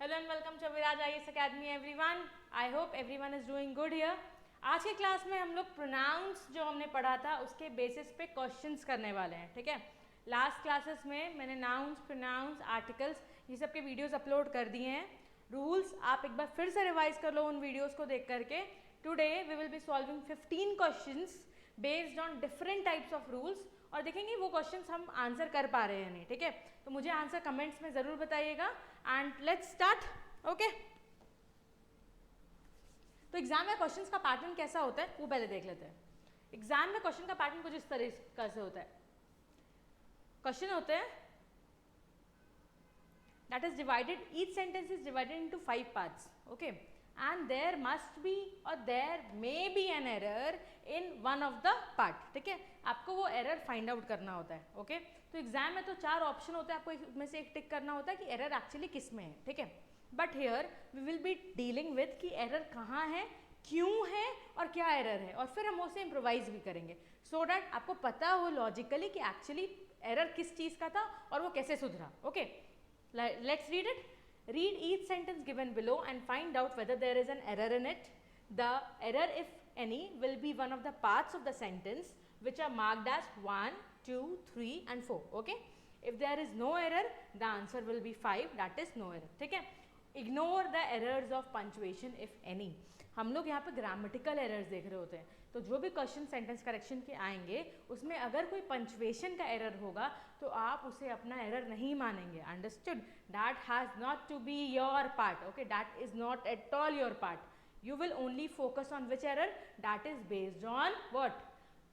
Hello and welcome to Viraj IAS academy everyone. I hope everyone is doing good here. आज की class में हम लोग प्रोनाउंस जो हमने पढ़ा था उसके बेसिस पे क्वेश्चंस करने वाले हैं, ठीक है। लास्ट क्लासेस में मैंने नाउन्स, प्रोनाउंस, आर्टिकल्स ये सब के वीडियोस अपलोड कर दिए हैं। रूल्स आप एक बार फिर से रिवाइज कर लो उन वीडियोस को देख करके। Today we will be solving 15 questions based on different types of rules और देखेंगे वो क्वेश्चंस हम आंसर कर पा रहे हैं नहीं, ठीक है। तो मुझे आंसर कमेंट्स में ज़रूर बताइएगा एंड लेट्स स्टार्ट। ओके, तो एग्जाम में क्वेश्चंस का पैटर्न कैसा होता है वो पहले देख लेते हैं। एग्जाम में क्वेश्चन का पैटर्न कुछ इस तरीके से होता है। क्वेश्चन होते हैं that is divided, each sentence is divided into 5 parts, okay, and there must be or there may be an error in one of the part, ठीक है। आपको वो एरर फाइंड आउट करना होता है, ओके। तो एग्जाम में तो 4 ऑप्शन होते हैं, आपको इसमें से एक टिक करना होता है कि एरर एक्चुअली किस में है, ठीक है। But here we will be dealing with कि एरर कहाँ है, क्यों है और क्या एरर है, और फिर हम उसे इम्प्रोवाइज भी करेंगे सो डैट आपको पता हो लॉजिकली कि एक्चुअली एरर किस चीज़ का था और वो कैसे सुधरा, okay. Let's read it. Read each sentence given below and find out whether there is an error in it. The error, if any, will be one of the parts of the sentence which are marked as 1, 2, 3 and 4. Okay. If there is no error, the answer will be 5. That is no error. ठीक है. Ignore the errors of punctuation if any. हम लोग यहाँ पे grammatical errors देख रहे होते हैं, तो जो भी क्वेश्चन सेंटेंस करेक्शन के आएंगे उसमें अगर कोई पंचुएशन का एरर होगा तो आप उसे अपना एरर नहीं मानेंगे। Understood? That has not to be your part, okay, that is not at all your part. You will only focus on which error that is based on what,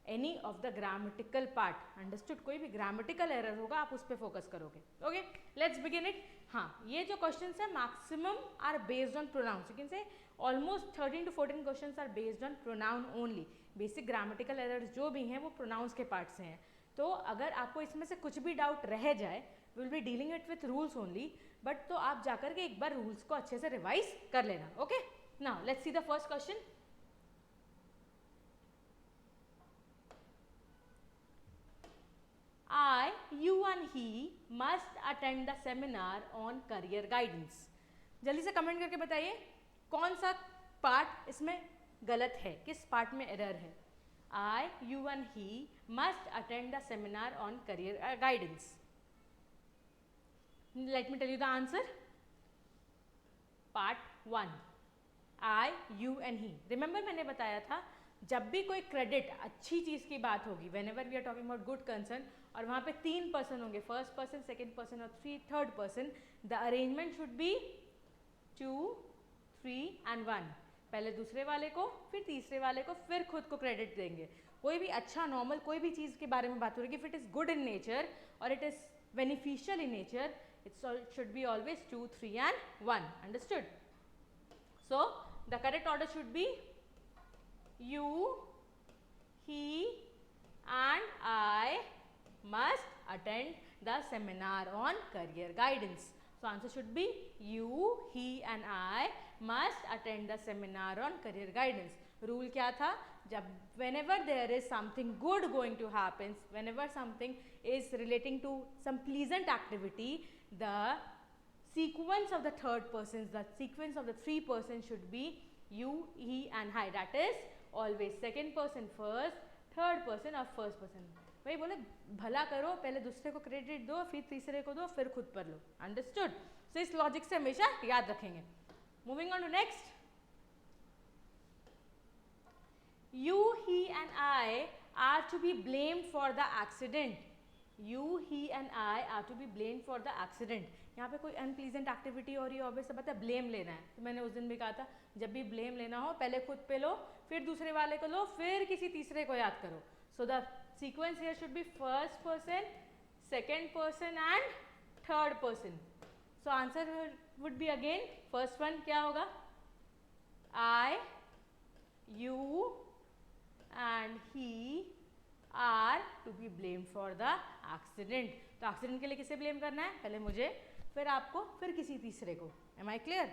any of the grammatical part. Understood? कोई भी grammatical error होगा आप उस पर focus करोगे, okay. Let's begin it. हाँ, ये जो क्वेश्चन है maximum are based on pronouns. You can say almost 13 to 14 question are based on pronoun only. Basic grammatical errors जो भी हैं वो प्रोनाउंस के पार्ट से हैं। तो अगर आपको इसमें से कुछ भी डाउट रह जाए, will be dealing it with rules only, but तो आप जाकर के एक बार रूल्स को अच्छे से रिवाइज कर लेना, okay. Now let's see the first question. I, you and he must attend the seminar on career guidance. जल्दी से कमेंट करके बताइए कौन सा पार्ट इसमें गलत है, किस पार्ट में एरर है। I, you and he must attend the seminar on career guidance. Let me tell you the answer. Part 1. I, you and he. Remember मैंने बताया था जब भी कोई क्रेडिट अच्छी चीज़ की बात होगी, whenever we are talking about good concern, और वहाँ पे 3 पर्सन होंगे, फर्स्ट पर्सन, सेकेंड पर्सन और third person, the arrangement should be 2, 3 and 1। पहले दूसरे वाले को, फिर तीसरे वाले को, फिर खुद को क्रेडिट देंगे। कोई भी अच्छा नॉर्मल कोई भी चीज़ के बारे में बात हो रही है, if it is good in nature और it is beneficial in nature, it's should be always 2, 3 and 1। Understood? So the correct order should be you, he and I must attend the seminar on career guidance. So answer should be you, he and I must attend the seminar on career guidance. Rule क्या था? जब whenever there is something good going to happen, whenever something is relating to some pleasant activity, the sequence of the third persons, the sequence of the 3 persons should be you, he and I. That is always second person first, third person और first person। वही बोले भला करो, पहले दूसरे को credit दो, फिर तीसरे को दो, फिर खुद पर लो। अंडरस्टूड? सो इस लॉजिक से हमेशा याद रखेंगे। Moving on to next. You, he and I are to be blamed for the accident. You, he and I are to be blamed for the accident. यहाँ पे कोई अनप्लीजेंट एक्टिविटी हो रही है, ऑब्वियस बात है ब्लेम लेना है। तो मैंने उस दिन भी कहा था जब भी ब्लेम लेना हो पहले खुद पे लो, फिर दूसरे वाले को लो, फिर किसी तीसरे को याद करो। So the sequence here should be first person, second person and third person. So answer would be again first one क्या होगा? I, you and he are to be blamed for the accident. तो accident के लिए किसे blame करना है? पहले मुझे, फिर आपको, फिर किसी तीसरे को। Am I clear?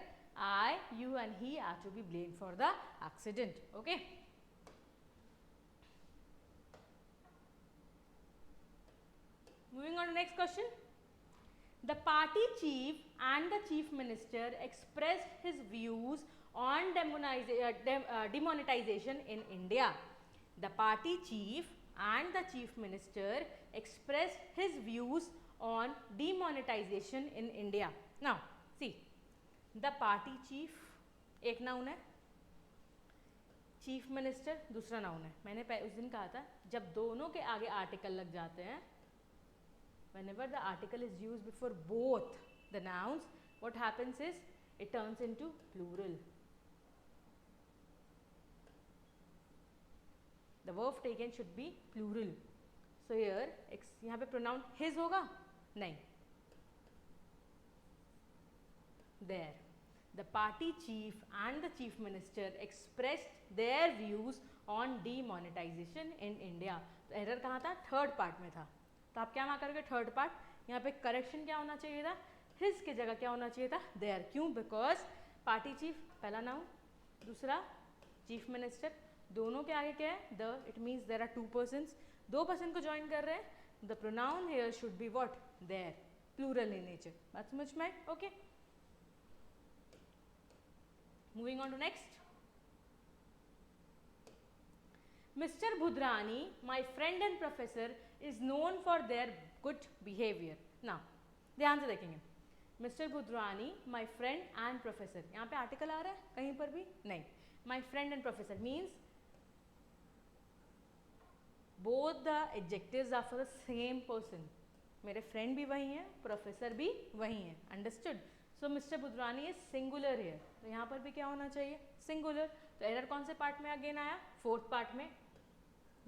I, you and he are to be blamed for the accident. Okay? Moving on to next question. The party chief and the chief minister expressed his views on demonetization in India. The party chief and the chief minister expressed his views on demonetization in India. Now, see, the party chief एक noun है, chief minister दूसरा noun है. मैंने उस दिन कहा था जब दोनों के आगे आर्टिकल लग जाते हैं, whenever the article is used before both the nouns, what happens is it turns into plural. The verb taken should be plural. So here यहाँ पे pronoun his होगा, नहीं, there. The party chief and the chief minister expressed their views on demonetization in India. तो error कहाँ था? Third part में था. तो आप क्या करोगे? Third part. यहाँ पे करेक्शन क्या होना चाहिए था? हिज के जगह क्या होना चाहिए था? देयर. क्यों? बिकॉज पार्टी चीफ पहला नाउन, दूसरा चीफ मिनिस्टर, दोनों के आगे क्या है? The. It means there are two persons, दो पर्सन को ज्वाइन कर रहे हैं. The pronoun here should be what? Their. Plural in nature. बात समझ में आई? Okay. Moving on to next. Mr. Budhrani, my friend and professor, is known for their good behavior. Now, ध्यान से देखेंगे. Mr. Budhrani, my friend and professor. यहाँ पे article आ रहा है कहीं पर भी? नहीं. My friend and professor means both the adjectives are for the same person. मेरे फ्रेंड भी वही हैं, प्रोफेसर भी वही हैं. Understood? So mister Budhrani is singular here. तो यहाँ पर भी क्या होना चाहिए? सिंगुलर. तो एरर कौन से पार्ट में अगेन आया? फोर्थ पार्ट में.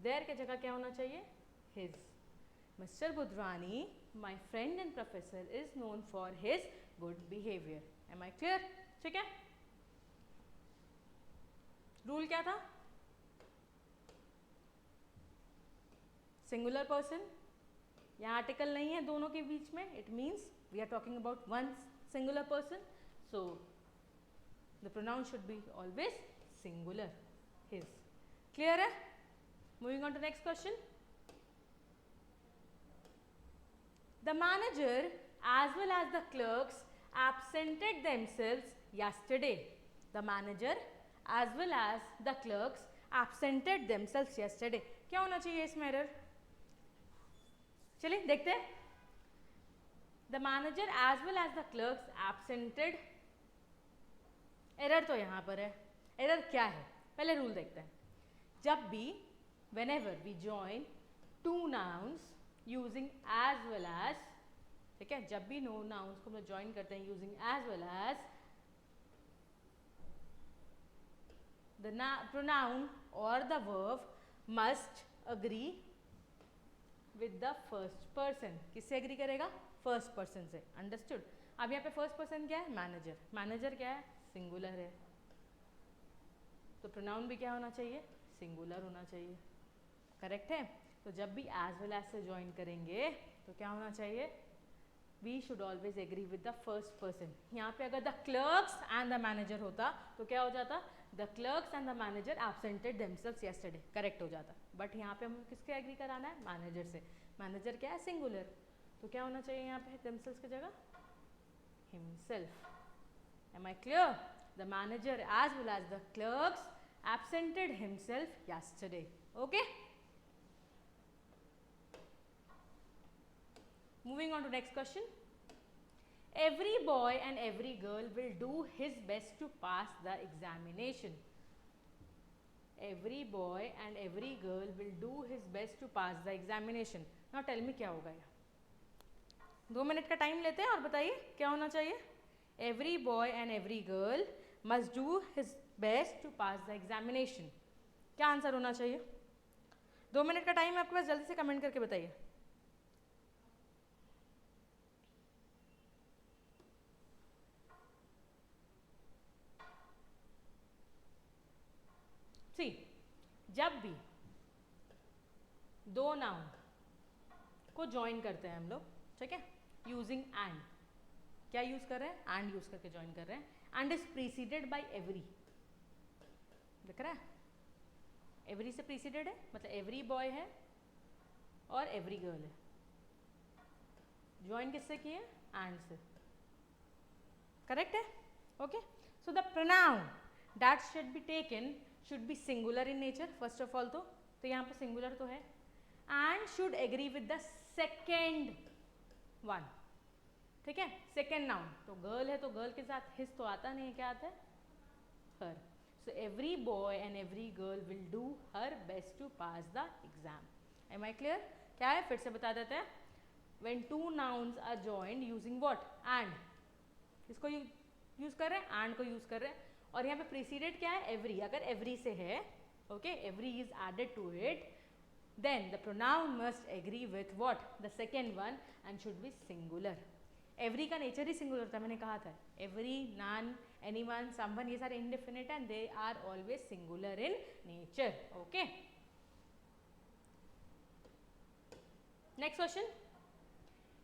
देयर के जगह क्या होना चाहिए? His. Mister Budhrani, my friend and professor, is known for his good behaviour. Am I clear? ठीक है. रूल क्या था? Singular person. यहाँ आर्टिकल नहीं है दोनों के बीच में. It means we are talking about one singular person, so the pronoun should be always singular. His. Clear hai? Moving on to next question. The manager as well as the clerks absented themselves yesterday. The manager as well as the clerks absented themselves yesterday. क्या होना चाहिए इसमें error? चलिए देखते हैं. The manager as well as the clerks absented. Error तो यहाँ पर है. एरर क्या है? पहले रूल देखते हैं. जब भी whenever we join two nouns using as well as, ठीक है, जब भी नो nouns को हम ज्वाइन करते हैं using as well as, the pronoun or the verb must agree with the first person. किससे एग्री करेगा? फर्स्ट पर्सन से. अंडरस्टूड? अब यहाँ पे फर्स्ट पर्सन क्या है? मैनेजर. मैनेजर क्या है? सिंगुलर है. तो प्रोनाउन भी क्या होना चाहिए? सिंगुलर होना चाहिए. करेक्ट है? तो जब भी एज वेल एज से ज्वाइन करेंगे तो क्या होना चाहिए? We should always agree with the first person. यहाँ पे अगर the clerks and the manager होता तो क्या हो जाता? The clerks and the manager absented themselves yesterday. Correct हो जाता. बट यहाँ पे हमें किसके एग्री कराना है? मैनेजर से. मैनेजर क्या है? सिंगुलर. तो क्या होना चाहिए यहाँ पे themselves की जगह? himself. Am I clear? The manager as well as the clerks absented himself yesterday. Okay? Moving on to next question. Every boy and every girl will do his best to pass the examination. Every boy and every girl will do his best to pass the examination. Now tell me क्या होगा ये? 2 minute का time लेते हैं और बताइए क्या होना चाहिए? Every boy and every girl must do his best to pass the examination. क्या आंसर होना चाहिए? 2 मिनट का टाइम है आपके पास, जल्दी से कमेंट करके बताइए. सी, जब भी दो नाउन को ज्वाइन करते हैं हम लोग, ठीक है, यूजिंग एंड. क्या यूज कर रहे हैं? एंड यूज करके ज्वाइन कर रहे हैं. And is preceded by every. दिख रहा है? एवरी से प्रीसीडेड है, मतलब एवरी बॉय है और एवरी गर्ल है. ज्वाइन किससे किए? एंड से. करेक्ट है? Okay, so the pronoun that should be taken should be singular in nature first of all, तो यहाँ पे सिंगुलर तो है, and should agree with the second one, ठीक है? सेकेंड नाउन, तो गर्ल है तो गर्ल के साथ हिज तो आता नहीं है, क्या आता है? हर. So every boy and every girl will do her best to pass the exam. Am I clear? क्या है? फिर से बता देते हैं. When two nouns are joined using what? And. इसको यूज कर रहे हैं, and को यूज कर रहे हैं, और यहाँ पे preceded क्या है? Every. अगर every से है, okay, every is added to it, then the pronoun must agree with what? The second one and should be singular. Every का नेचर ही सिंगुलर था, मैंने कहा था. एवरी, नन, एनीवन, समवन, ये सारे indefinite and they are always singular in nature. Okay, next question.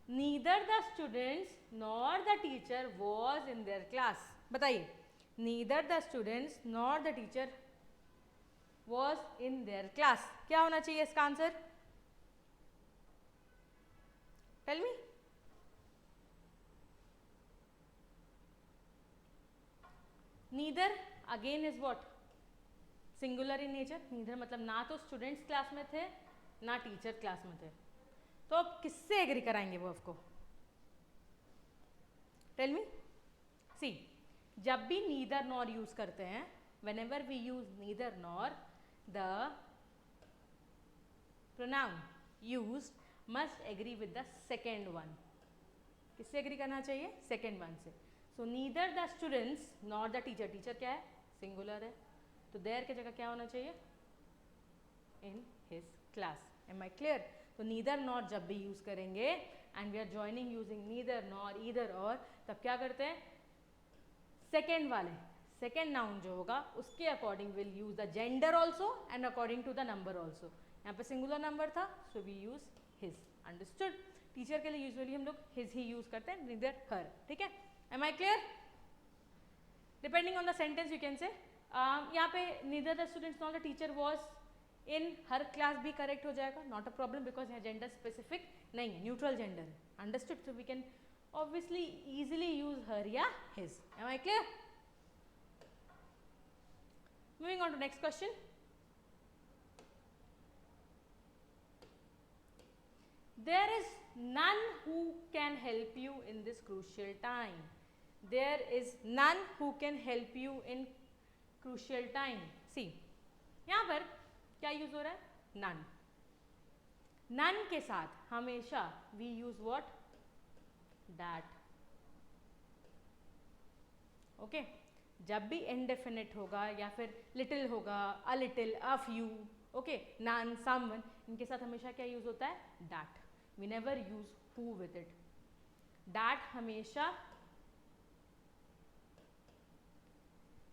Neither the students nor the teacher was in their class. बताइए, neither the students nor the teacher was in their class, क्या होना चाहिए इसका answer? Tell me. Neither again is what? Singular in nature. Neither मतलब ना तो students class में थे ना टीचर क्लास में थे, तो अब किससे एग्री कराएंगे वर्ब को? Tell me. सी, जब भी नीदर नॉर यूज करते हैं, whenever we use neither nor, the pronoun used must agree with the second one. किससे एग्री करना चाहिए? सेकेंड वन से. So neither the students nor the teacher, teacher क्या है? सिंगुलर है, तो देयर की जगह क्या होना चाहिए? In his class. Am I clear? तो नीदर नॉर जब भी यूज करेंगे and we are joining using neither nor either or, तब क्या करते हैं? सेकेंड वाले, सेकेंड नाउन जो होगा उसके according will use the gender also and according to the number also. यहाँ पे सिंगुलर नंबर था, so we use his. Understood? Teacher के लिए यूजुअली हम लोग हिज ही यूज करते हैं, नीदर हर. ठीक है? Am I clear? Depending on the sentence you can say. यहाँ पे neither the students nor the teacher was in her class भी correct हो जाएगा, not a problem, because यहाँ gender specific नहीं है, neutral gender है. Understood? So we can obviously easily use her या his. Am I clear? Moving on to next question. There is none who can help you in this crucial time. There is none who can help you in crucial time. See, यहाँ पर क्या use हो रहा है? none. none के साथ हमेशा we use what? that. okay? जब भी indefinite होगा या फिर little होगा, a little, a few, okay? none, someone, इनके साथ हमेशा क्या यूज होता है? that. We never use who with it. that हमेशा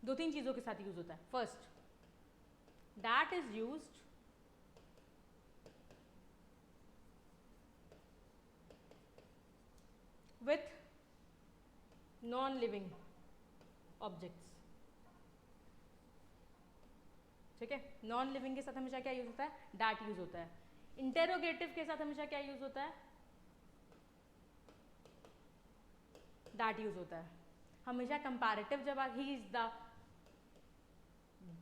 दो तीन चीजों के साथ यूज होता है. First, that is used with non-living objects. ठीक है? नॉन लिविंग के साथ हमेशा क्या यूज होता है? that यूज होता है. इंटेरोगेटिव के साथ हमेशा क्या यूज होता है? that यूज होता है. हमेशा कंपैरेटिव जब he is the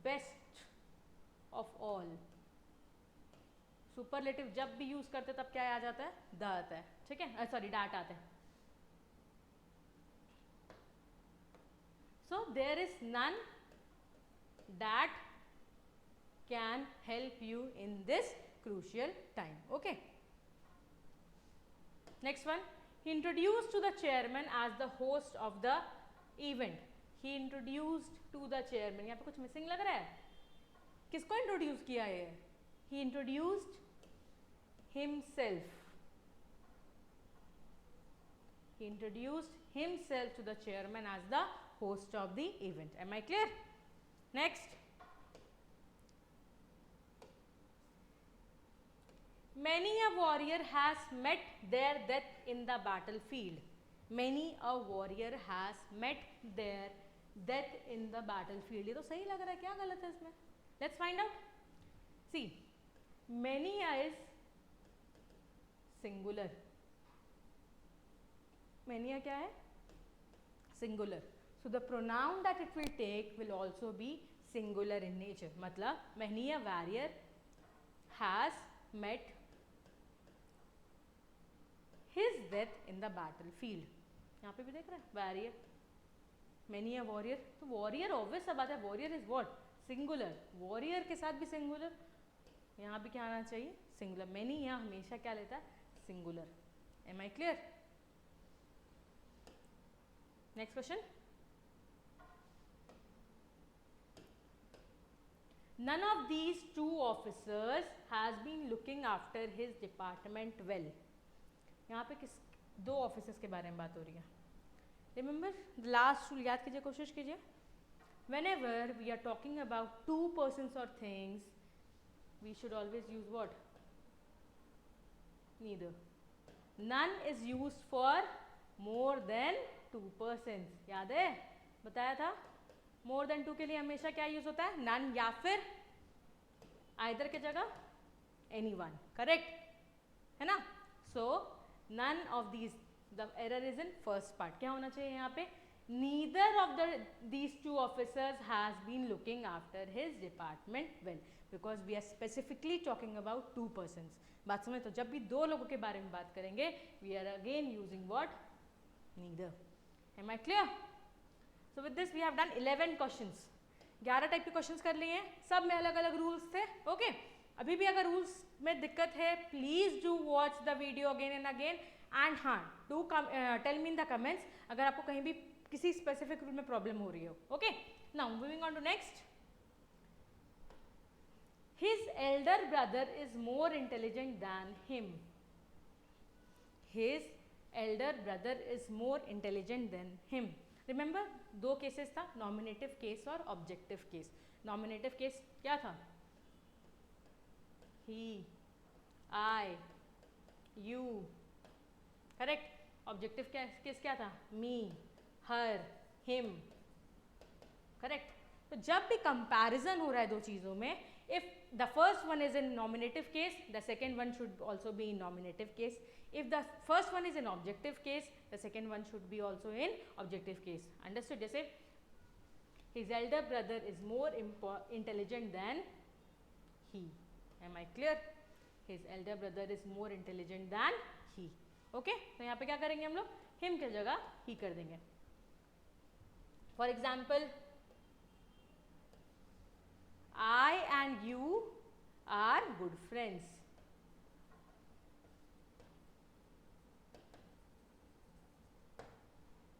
best of all. Superlative जब भी यूज करते तब क्या आ जाता है? द आता है. ठीक है? सॉरी, डैट आता है. So there is none that can help you in this crucial time. Okay? Next one. He introduced to the chairman as the host of the event. He introduced to the chairman. यहाँ पे कुछ missing लग रहा है. किसको introduce किया है? He introduced himself. He introduced himself to the chairman as the host of the event. Am I clear? Next. Many a warrior has met their death in the battlefield. Many a warrior has met their death in the battlefield. ये तो सही लग रहा है, क्या गलत है इसमें? Let's find out. See, many is singular. Many क्या है? singular. So the pronoun that it will take will also be singular in nature. मतलब many a warrior has met his death in the battlefield. यहाँ पे भी देख रहे हैं warrior, many a warrior. तो warrior obvious सा बात है, warrior is what? Singular. warrior के साथ भी singular. यहाँ भी क्या आना चाहिए? Singular. many यहाँ हमेशा क्या लेता है? Singular. Am I clear? Next question. None of these two officers has been looking after his department well. यहाँ पे किस दो ऑफिसर्स के बारे में बात हो रही है. रिमेंबर लास्ट रूल याद कीजिए, कोशिश कीजिए. Whenever we are talking about two persons or things, we should always use what? Neither. None is used for more than two persons. याद है, बताया था. more than two के लिए हमेशा क्या यूज होता है? none या फिर either के जगह anyone. correct है ना? so none of these, the error is in first part. क्या होना चाहिए यहाँ पे? neither of these two officers has been looking after his department well, because we are specifically talking about two persons. बात समझ? तो जब भी दो लोगों के बारे में बात करेंगे we are again using what? neither. am I clear? so with this we have done 11 questions. 11 type के क्वेश्चंस कर लिए हैं, सब में अलग अलग रूल्स थे. ओके अभी भी अगर रूल्स में दिक्कत है please do watch the video again and again. And हाँ, do tell me in the comments अगर आपको कहीं भी किसी स्पेसिफिक रूल में प्रॉब्लम हो रही हो. Okay now moving on to next. His elder brother is more intelligent than him. His elder brother is more intelligent then him. Remember दो केसेस था, नॉमिनेटिव केस और ऑब्जेक्टिव केस. नॉमिनेटिव केस क्या था? he, I, you. Correct. Objective case क्या था? me, her, him. Correct. तो जब भी कंपैरिजन हो रहा है दो चीज़ों में, if the first one is in nominative case, the second one should also be in nominative case. If the first one is in objective case, the second one should be also in objective case. Understood? जैसे his elder brother is more intelligent than he. Am I clear? His elder brother is more intelligent than he. Okay? तो यहाँ पे क्या करेंगे हम लोग? him के जगह he कर देंगे. For example, I and you are good friends.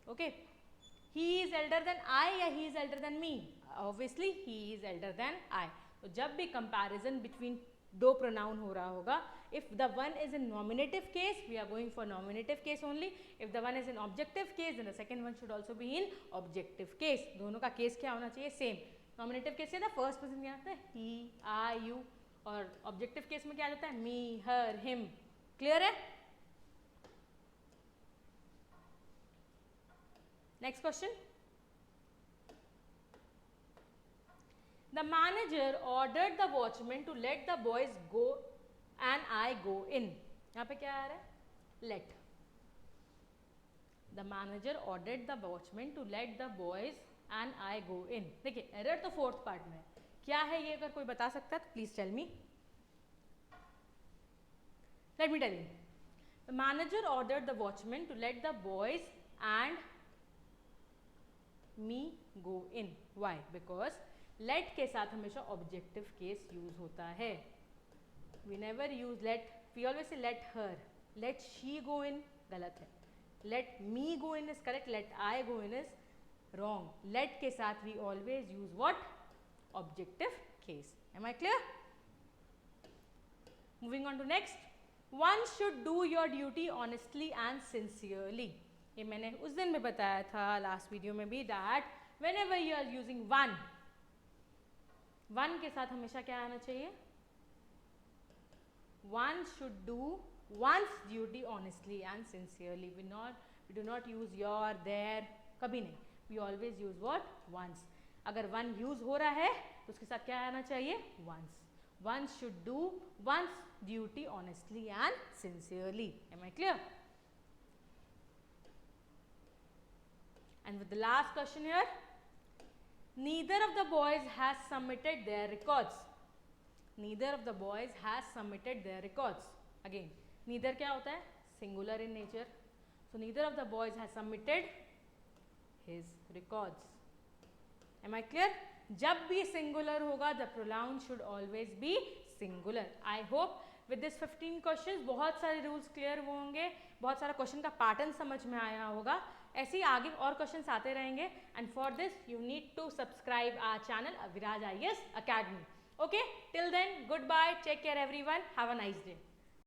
Okay? He is elder than I या he is elder than me? Obviously he is elder than I. तो जब भी comparison between दो pronoun हो रहा होगा, if the one is in nominative case, we are going for nominative case only. If the one is in objective case, then the second one should also be in objective case. दोनों का case क्या होना चाहिए? Same. Nominative case से ना first person क्या आता है? He, I, you. और objective case में क्या आ जाता है? Me, her, him. Clear है? Next question. The manager ordered the watchman to let the boys go and I go in. यहाँ पे क्या आ रहा है? Let. The manager ordered the watchman to let the boys and I go in. देखिए error तो fourth part में क्या है, ये अगर कोई बता सकता है तो please tell me. Let me tell you. The manager ordered the watchman to let the boys and me go in. Why? Because let के साथ हमेशा ऑब्जेक्टिव केस यूज होता है. We never use let. We always say let her. Let she go in गलत है. Let me go in is correct. Let I go in is wrong. Let के साथ we always use what? Objective case. Am I clear? Moving on to next. One should do your duty honestly and sincerely. ये मैंने उस दिन में बताया था last video में भी that whenever you are using one के साथ हमेशा क्या आना चाहिए? One should do one's duty honestly and sincerely. We do not use your, their, कभी नहीं. We always use what? Once. अगर one use हो रहा है तो उसके साथ क्या आना चाहिए? Once. One should do one's duty honestly and sincerely. Am I clear? And with the last question here, neither of the boys has submitted their records. Neither of the boys has submitted their records. Again, neither क्या होता है? Singular in nature. So neither of the boys has submitted his records. Am I clear? जब भी singular होगा, the pronoun should always be singular. I hope with this 15 questions बहुत सारे rules clear होंगे, बहुत सारा question का pattern समझ में आया होगा. ऐसे ही आगे और क्वेश्चंस आते रहेंगे. And for this you need to subscribe our channel Aviraj IAS Academy. Okay, till then, goodbye, take care everyone, have a nice day.